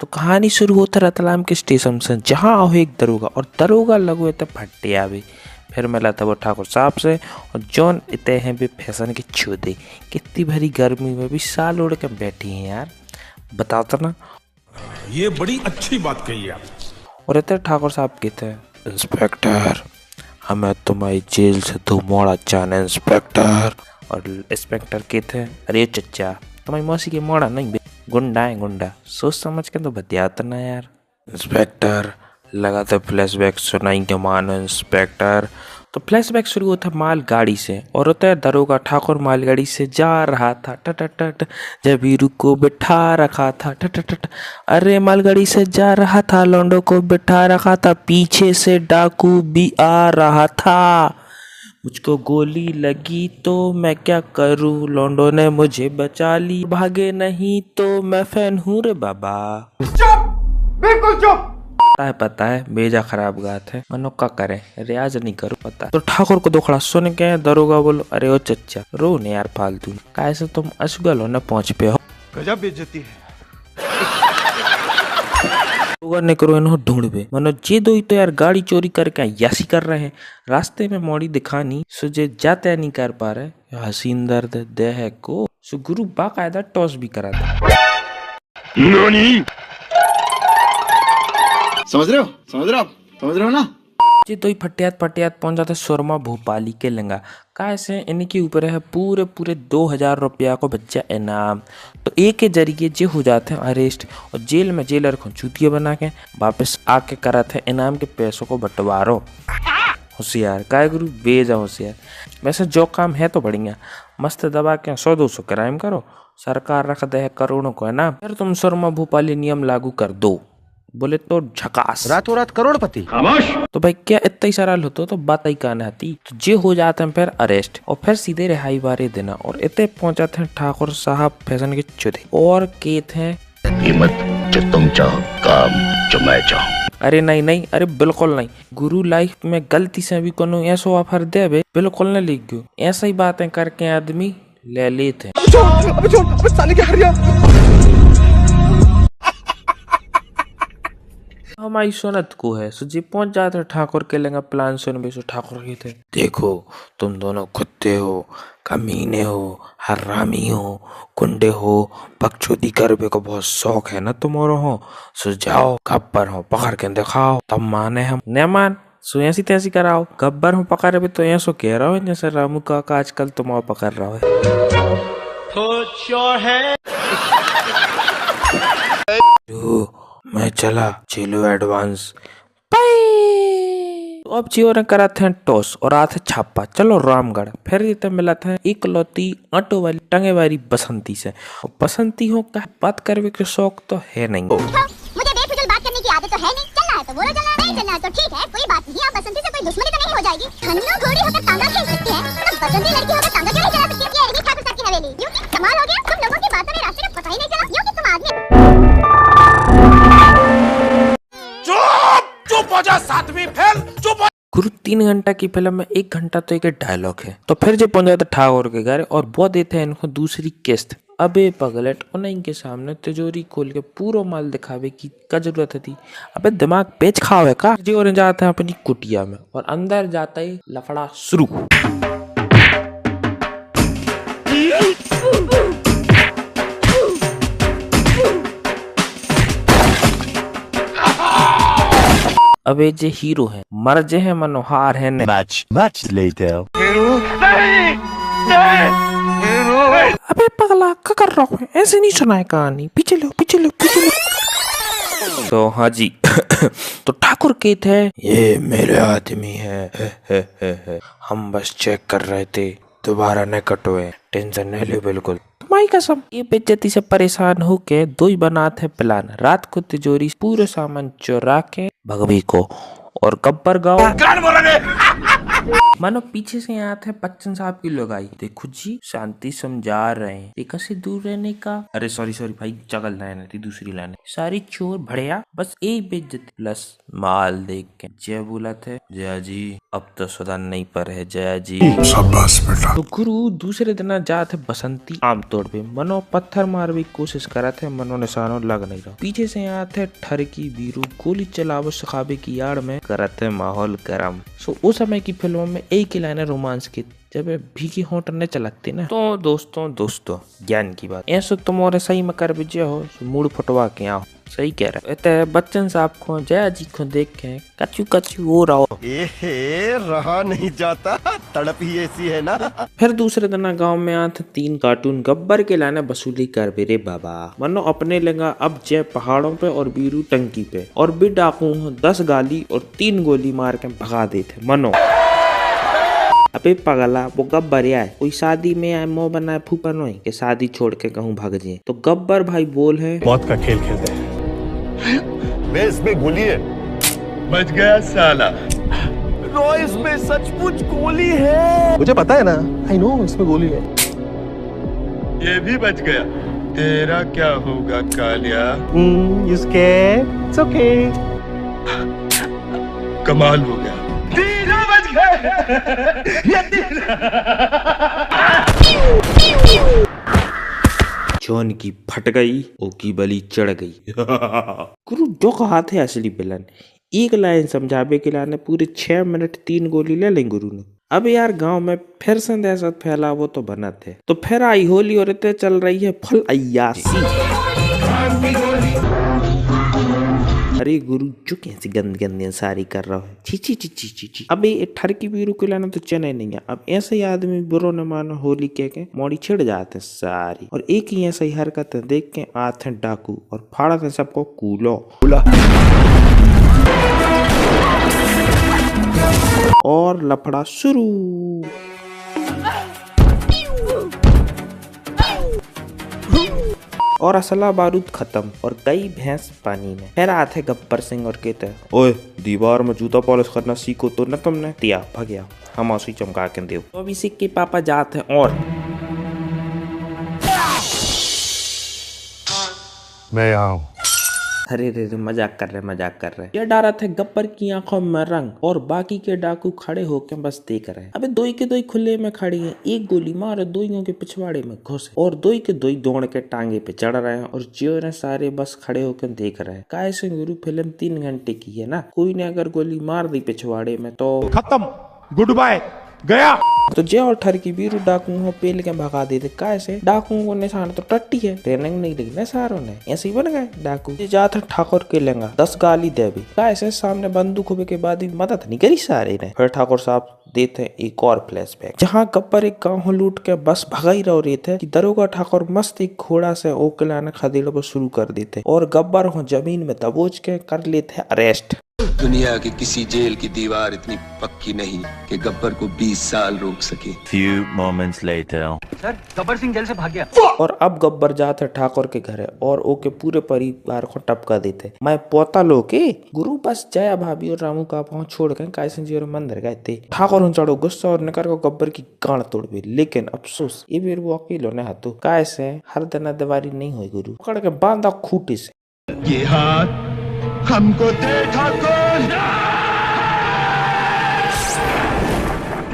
तो कहानी शुरू होता रतलाम के स्टेशन से, जहाँ आओ एक दरोगा और दरोगा लगो तो फटे आवे। फिर मिला था वो ठाकुर साहब से और जॉन इतने हैं भी फैशन के चूदे, कितनी भरी गर्मी में भी साल ओढ़ के बैठी हैं यार, बताता ना। ये बड़ी अच्छी बात कही आप। और इतने ठाकुर साहब कहते हैं, इंस्पेक्टर हमें तुम्हारी जेल से दो मोड़ा चाहना इंस्पेक्टर। और इंस्पेक्टर कहते हैं, अरे चच्चा तुम्हारी मौसी के मोड़ा नहीं, गुंडा है गुंडा, सोच समझ के तो बतियाता ना यार। इंस्पेक्टर लगातार फ्लैशबैक सुनाएंगे मानो इंस्पेक्टर। तो फ्लैशबैक शुरू होता मालगाड़ी से और होता है दरोगा ठाकुर मालगाड़ी से जा रहा था टट जब वीरू को बिठा रखा था टट। अरे मालगाड़ी से जा रहा था, लौंडो को बिठा रखा था, पीछे से डाकू भी आ रहा था, मुझको गोली लगी तो मैं क्या करूं, लौंडो ने मुझे बचा ली, भागे नहीं तो मैं फैन हूँ रे बाबा। चुप, बिल्कुल चुप। पता है बेजा खराब गात है, मनो का करे, रियाज नहीं करो पता। तो ठाकुर को दोखड़ा सुन के दरोगा बोलो, अरे ओ चच्चा रो ने यार फालतू, कैसे तुम अशगल हो न पहुंच पे हो, गजब बेइज्जती है। ने करो इन्हों ढूंढ मनो जे दो ही तो यार गाड़ी चोरी करके यासी कर रहे हैं, रास्ते में मोड़ी दिखानी सुजे जाते नहीं कर पा रहे, हसीन दर्द देह को सु गुरु बाकायदा टॉस भी करा था। समझ रहे हो ना। जी तो ही फटियात पहुंच जाते सुरमा भोपाली के लंगा, कैसे इनके ऊपर है पूरे 2000 रुपया को बच्चा इनाम। तो एक के जरिए जे हो जाते हैं अरेस्ट और जेल में जेलर को चूतिया बना के वापस आके करा थे इनाम के पैसों को बंटवारो। होशियार काय गुरु बेजा होशियार। वैसे जो काम है तो बढ़िया, मस्त दबा के 100-200 क्राइम करो, सरकार रख दे करोड़ों को है ना। फिर तुम सुरमा भोपाली नियम लागू कर दो, बोले तो झकास, रातों रात करोड़पति। खामोश। तो भाई क्या इतना ही सरल होता तो बात ही कहना आती। तो जे हो जाते हैं फिर अरेस्ट और फिर सीधे रिहाई बारे देना और इतने पहुंच जाते हैं ठाकुर साहब फैशन के चुदे और कहते हैं, कीमत जो तुम चाहो, काम जो मैं चाहूँ। अरे नहीं, अरे बिल्कुल नहीं गुरु, लाइफ में गलती से भी कोनो ऐसा ऑफर दे बे बिल्कुल न लिख गयो, ऐसा ही बातें करके आदमी ले लेते हैं। साले क्या कर रही है? हमारी सुनत को है सुजी पहुंच जाते ठाकुर के लंगा प्लान सुन बेसो। ठाकुर के थे, देखो तुम दोनों कुत्ते हो, कमीने हो, हरामी हो, गुंडे हो, बकचोदी करने को बहुत शौक है ना तुम्हारा हो, सो जाओ गब्बर हो पकड़ के दिखाओ, तब माने हम न मान सो ऐसी तैसी कराओ, गब्बर हो पकड़े भी तो ऐसो कह रहा हो जैसे रामू का आजकल तुम पकड़ रहा है। मैं चला चलो एडवांस तो अब जियो ने करा थे टॉस और आते छापा, चलो रामगढ़। फिर ये मिला था इकलौती ऑटो वाली टंगे वाली बसंती से, और बसंती हो का बात करने के शौक तो है नहीं। मुझे बेफिजूल बात करने की आदत तो है नहीं, चलना है तो बोलो, चलना नहीं चलना है तो ठीक है, कोई बात नहीं। आप बसंती से कोई दुश्मनी तो नहीं हो जाएगी, खन्नो घोड़ी होकर तांगा खेल सकते हैं, तो बसंती लड़की होकर तांगा क्यों नहीं चला सकती? ये ठाकुर साहब की हवेली, यूं कि कमाल हो गया, तुम लोगों की बातों में रास्ते का पता ही नहीं चला, यूं कि तुम आदमी। चुप हो जा, सातवीं फेल, चुप। गुरु 3 घंटा की फिल्म में 1 घंटा तो एक डायलॉग है। तो फिर जब पहुंच जाते ठाकुर के घर और वो देते हैं इनको दूसरी किस्त। अबे पगलेट उन्हीं के सामने तिजोरी खोल के पूरा माल दिखावे की क्या जरूरत थी? अबे दिमाग पेच खाओ है का? जी और जाते हैं अपनी कुटिया में और अंदर जाता ही लफड़ा शुरू। अबे जे हीरो है मर जे है मनोहार है ने। Much later. अबे पगला क्या कर रहा है? ऐसे नहीं सुनाए कहानी, पीछे लो। तो हाँ जी तो ठाकुर के थे, ये मेरे आदमी है, हम बस चेक कर रहे थे, दोबारा न कटोए, टेंशन नहीं लो बिल्कुल। तुम्हारी कसम। ये बेइज्जती से परेशान होके दो ही बनाते प्लान, रात को तिजोरी पूरे सामान चुरा के भगवी को और गब्बर गाँव मानो पीछे से आते हैं बच्चन साहब की लगाई, देखो जी शांति समझा रहे हैं एक से दूर रहने का। अरे सॉरी भाई, चगल लाइन थी दूसरी लाइन। सारी चोर भड़िया बस एक बेइज्जती प्लस माल देख के जय बोला थे। जया जी अब तो सुधार नहीं पर है जया जी। शाबाश बेटा। तो गुरु दूसरे दिन जाते बसंती आम तोड़ पे, मनो पत्थर मार भी कोशिश करा थे, मनो निशानों लग नहीं रहा। पीछे से आते ठरकी बीरू गोली चलावो सखाबे की यार में करते माहौल गरम। सो उस समय की फिल्मों में एक ही लाइन है रोमांस की, जब भीगी होंठ ने चलाती ना। तो दोस्तों ज्ञान की बात ऐसा तुम और सही में कर भी हो, मूड फटवा के आओ। सही कह रहे बच्चन साहब को जया जी को देख के कचू हो रहा हो। रहा नहीं जाता, तड़प ही ऐसी है ना। फिर दूसरे दिन गांव में आते 3 कार्टून गब्बर के लाने वसूली कर बेरे बाबा। मनो अपने लेगा अब जय पहाड़ों पे और बीरू टंकी पे, और भी डाकू 10 गाली और 3 गोली मार के भगा देते। मनो अबे पगला वो गब्बर है, कोई शादी में आए मोह बनाए फूफन हो कि शादी छोड़ के कहूँ भाग जाए। तो गब्बर भाई बोल है मौत का खेल खेलते हैं। मैं इसमें गोली है। बच गया साला। रो इसमें सचमुच गोली है। मुझे पता है ना, आई नो इसमें गोली है। ये भी बच गया। तेरा क्या होगा कालिया? इसके इट्स ओके। कमाल हो गया। तीनों बच गए। जॉन की फट गई, ओ की बली चढ़ गई। गुरु जो कहा थे असली विलन, एक लाइन समझावे के लाने पूरे 6 मिनट 3 गोली ले लें गुरु ने। अब यार गांव में फिर से दहशत फैला वो तो बना थे। तो फिर आई होली और चल रही है फुल अय्यासी। अरे गुरु जो कैसी गंदी सारी कर रहा है, छी। अब ये ठरकी बीरू के लाना तो चने नहीं है। अब ऐसे ही आदमी बुरो न मानो होली के मोड़ी छिड़ जाते सारी, और एक ही ऐसा ही हरकत देख के आते डाकू और फाड़ते सबको कूलो और लफड़ा शुरू। और असला बारूद खत्म और गई भैंस पानी में। फिर आते गब्बर सिंह और कहते ओए दीवार में जूता पॉलिश करना सीखो तो न तुमने दिया भगया हम आंसू चमका के दे। तो अभी सिक्के पापा जाते हैं और मैं यहाँ हूँ। अरे रे मजाक कर रहे। ये डारा थे गब्बर की आंखों में रंग, और बाकी के डाकू खड़े होकर बस देख रहे हैं। अबे दोई के दोई खुले में खड़ी हैं, एक गोली मार दोइयों के पिछवाड़े में घुसे, और दोई के दोई दौड़ के टांगे पे चढ़ रहे हैं, और जियो ने सारे बस खड़े होकर देख रहे हैं। काय से गुरु फिल्म 3 घंटे की है ना, कोई ने अगर गोली मार दी पिछवाड़े में तो खत्म, गुड बाय, गया। तो जय और ठरकी बीरू डाकू हो पेल के भगा देते। कैसे डाकुओं को निशान तो टट्टी है, ट्रेनिंग नहीं दी ना सारों ने, ऐसे ही बन गए डाकू। जाते ठाकुर के लेंगा 10 गाली दे भी। कैसे सामने बंदूक होने के बाद भी मदद नहीं करी सारे ने। फिर ठाकुर साहब देते हैं एक और फ्लैशबैक, जहाँ गब्बर एक गाँव लूट के बस भगा ही रहे थे कि दरोगा ठाकुर मस्त एक घोड़ा से ओकलाने खदेड़ शुरू कर देते, और गब्बर हो जमीन में दबोच के कर लेते अरेस्ट। दुनिया की किसी जेल की दीवार इतनी पक्की नहीं कि गब्बर को 20 साल रोक सके। Few moments later. Sir Gabbar Singh जेल से भाग गया। और अब गब्बर जाते ठाकुर के घर और ओके पूरे परिवार को टपका देते। मैं पोता लो के गुरु बस जया भाभी और रामू का पहुंच छोड़ के कैसे जी और मंदिर गए थे। ठाकुर चढ़ो गुस्सा और निकर को गब्बर की गांड तोड़ भी, लेकिन अफसोस ये भी वो अकेलो ने हाथों कैसे हर दिन दीवारी नहीं हुई। गुरु पकड़ के बांधा खूटी से, ये हाथ हमको दे ठाकुर।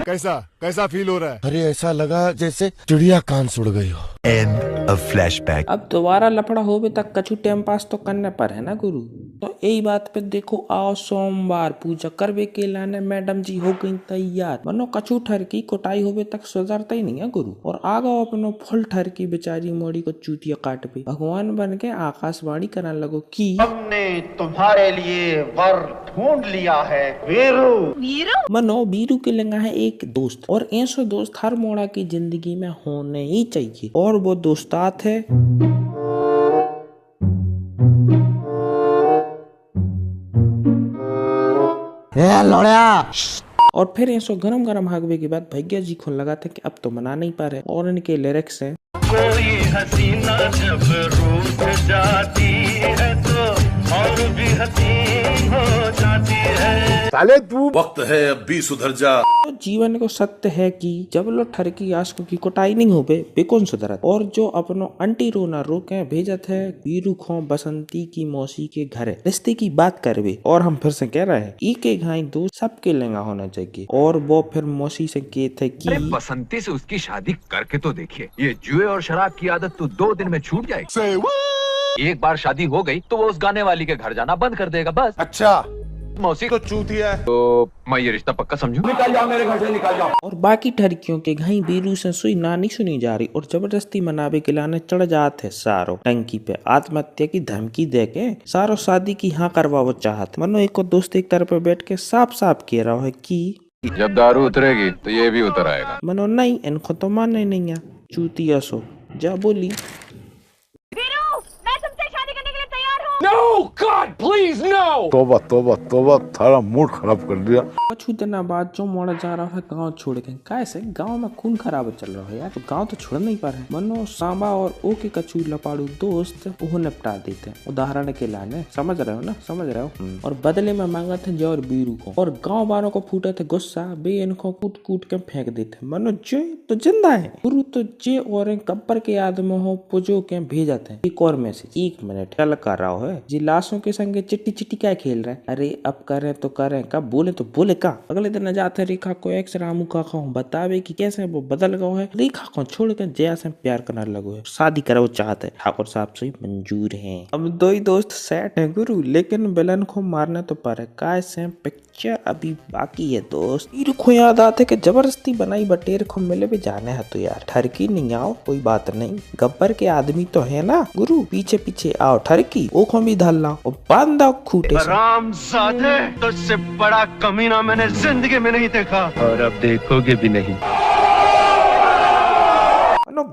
कैसा फील हो रहा है? अरे ऐसा लगा जैसे चिड़िया कान सुड़ गई हो। End of flashback. अब दोबारा लफड़ा होवे तक कछु टाइम पास तो करने पर है ना गुरु। तो यही बात पे देखो आओ सोमवार पूजा करवे के लाने मैडम जी हो गई तैयार। मनो कछु ठरकी कोटाई होवे तक सुधरता ही नहीं है गुरु, और आगा अपनो फुल ठरकी बेचारी मोड़ी को चूतिया काट पे भगवान बन के आकाशवाणी करने लगो कि हमने तुम्हारे लिए वर ढूंढ लिया है वीरू। मनो बीरू के लंगा है एक दोस्त, और ऐसा दोस्त हर मोड़ा की जिंदगी में होने ही चाहिए, और वो दोस्तात है लौड़िया। और फिर ऐसो गरम हागवे के बाद भैया जी को लगा था कि अब तो मना नहीं पा रहे, और इनके लिरिक्स हैं कोई हसीना जब रूठ जाती है तो और भी हसीन हो जाती है। साले तू वक्त है अब भी सुधर जा। तो जीवन को सत्य है कि जब लो ठरकी आशकों की कुटाई नहीं हो बे कौन सुधरत। और जो अपनो अंटी रो ना रोके भेजत है बीरू खो बसंती की मौसी के घरे रिश्ते की बात करवे। और हम फिर से कह रहे हैं ई के घाई दो सबके लेंगा होना चाहिए। और वो फिर मौसी से कहे थे कि बसंती से उसकी शादी करके तो देखिए, ये जुए और शराब की आदत तो 2 दिन में छूट जाएगी। एक बार शादी हो गई तो वो उस गाने वाली के घर जाना बंद कर देगा बस। अच्छा मौसी तो चूतिया है। तो मैं ये रिश्ता पक्का समझू। निकाल जाओ मेरे घर से, निकाल जाओ। और बाकी ठरकियों के घाई बीरू से सुई नानी सुनी जा रही और जबरदस्ती मनावे के लाने चढ़ जाते सारो टंकी पे आत्महत्या की धमकी दे के सारो शादी की हाँ करवा वो चाहते। मनो एक और दोस्त एक तरफ पे बैठ के साफ साफ कह रहा है कि जब दारू उतरेगी तो ये भी उतर आएगा। मनो नहीं इनको तो मानने नहीं है चूतिया सो जा बोली। तोबा तोबा तोबा थारा मूड खराब कर दिया। कुछ दिनों बाद जो मोड़ा जा रहा है गांव छोड़ के कैसे गांव में खून खराब चल रहा है यार। तो गांव तो छोड़ नहीं पा रहे। मनो सांबा और ओ के कचू लपाड़ू दोस्त वो निपटा देते उदाहरण के लाने समझ रहे हो ना समझ रहे हो। और बदले में मांगा थे जय और बीरू को और गाँव वालों को फूटे थे गुस्सा बे इनको कूट कूट के फेंक देते। मनो जे तो जिंदा है गुरु तो जे और गब्बर के याद में हो पुजो के भेजा थे। एक और मैसेज 1 मिनट चल कर रहा है जी लाशों के संगे चिट्टी चिट्टी क्या खेल रहे हैं। अरे अब करें तो करें कब बोले तो बोले का। अगले दिन जाते रेखा को एक्स रामू का बतावे कि कैसे वो बदल गया है। रेखा को छोड़ कर जया से प्यार करने लगो है शादी करो चाहते है। ठाकुर साहब से मंजूर है। अब 2 ही दोस्त सेट है गुरु लेकिन विलन को मारने तो पर काय से पिक्चर अभी बाकी है दोस्त। हीरो को याद आते कि जबरदस्ती बनाई बटेर को मिले भी जाने है तो यार ठरकी नहीं आओ कोई बात नहीं गब्बर के आदमी तो है ना गुरु पीछे पीछे आओ ठरकी वो को भी धल लाओ और बांधा खूटे हरामजादे, तुझसे बड़ा कमीना मैंने जिंदगी में नहीं देखा और अब देखोगे भी नहीं।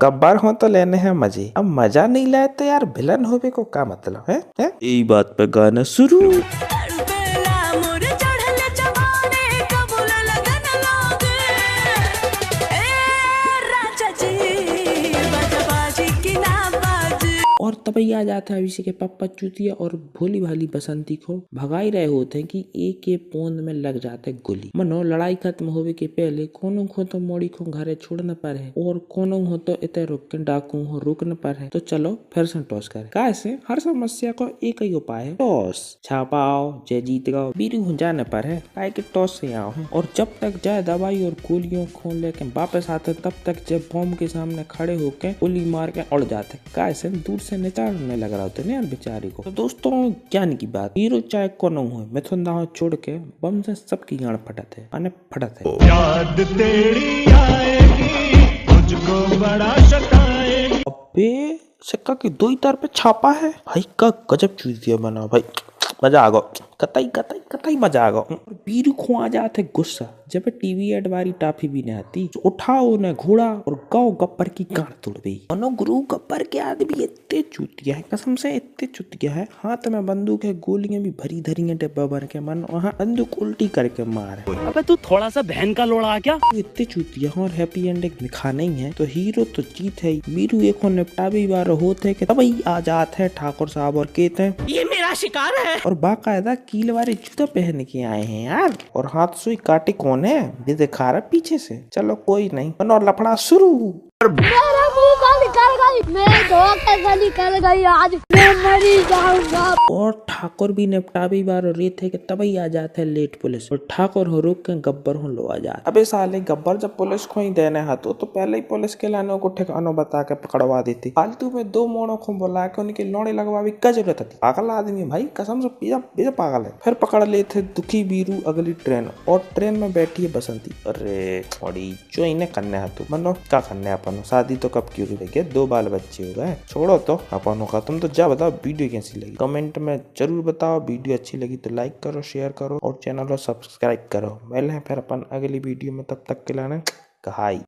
गब्बर हो तो लेने हैं मजे अब मजा नहीं लाए तो यार विलन होवे को क्या मतलब है? यही बात पे गाना शुरू। और तभी आ जाता है इसी के पप्पा चूतिया और भोली भाली बसंती को भगाई रहे होते हैं कि एक के पोंद में लग जाते गोली। मनो लड़ाई खत्म होवे के पहले कोनो को तो मोड़ी को घरे छोड़ना पर है और कोनो हो तो इतने रुक के डाकू हो रुकने पर है। तो चलो फिर से टॉस करे कैसे हर समस्या को एक ही उपाय है टॉस छापाओ जय जीत गो बीरू हो जाने पर है काय के टॉस से आओ है। और जब तक जय दवाई और गोलियों खोल लेके वापस आते तब तक जब बॉम्ब के सामने खड़े होके गोली मार के उड़ जाते कैसे दूर से निचारने लग रहा होते यार बेचारी को। तो दोस्तों ज्ञान की बात हीरो चाहे कोनो हो मिथुन दाव छोड़ के बम से सबकी गाड़ फटत है अने फटत है। याद तेरी आएगी मुझको बड़ा सताएगी। अबे सिक्का की 2 ही तरफ पे छापा है भाई का गजब चीज दिया बना भाई मजा आ गया कतई कतई कतई मजा आ गया। बीरू को आ जाते गुस्सा जब टीवी एड वाली टाफी भी नहीं आती तो उठाओ न घोड़ा और गाँव गब्बर की गाड़ तोड़ गई। मनो गुरु गब्बर के आदमी इतने चूतिया है कसम से इतने चूतिया है। हाथ में बंदूक है गोलियां भी भरी धरी है डिब्बा भर के मन वहाँ बंदूक उल्टी करके मार। अबे तू थोड़ा सा बहन का लोड़ा क्या इतने चूतिया और हैप्पी एंडिंग दिखा नहीं है तो हीरो तो जीत है। बीरू एक निपटा भी बार होते कि तब आ जाते है ठाकुर साहब और कहते हैं ये मेरा शिकार है और बाकायदा कील वाले जूते पहन के आए हैं यार। और हाथ सुई काटे कौन है ये दिखा रहा पीछे से। चलो कोई नहीं और लफड़ा शुरू। मेरा मुंह का निकल गई मैं धोखे निकल गई आज मैं मरी जाऊंगा। और ठाकुर भी निपटा भी बार रेत है कि तभी आ जाते हैं लेट पुलिस और ठाकुर हो रुक के गब्बर हो लो आ जाते। अबे साले गब्बर जब पुलिस को ही देने हाथों तो पहले ही पुलिस के लाने को ठिकानों बता के पकड़वा देती। फालतू में 2 मोड़ों को बुला के उनकी लोड़े लगवा भी क्या जरूरत थी। पागल आदमी भाई कसम से बीजा पागल है। फिर पकड़ लेते दुखी बीरू अगली ट्रेन और ट्रेन में बैठी है बसंती। अरे थोड़ी जो इन्हें करने हाथों मनो क्या करने अपन शादी तो कब क्यों रही 2 बाल बच्चे हो गए छोड़ो तो अपन का। तुम तो जा बताओ वीडियो कैसी लगी कमेंट में जरूर बताओ। वीडियो अच्छी लगी तो लाइक करो शेयर करो और चैनल को सब्सक्राइब करो। मिलते हैं फिर अपन अगली वीडियो में तब तक के लिए कहाई।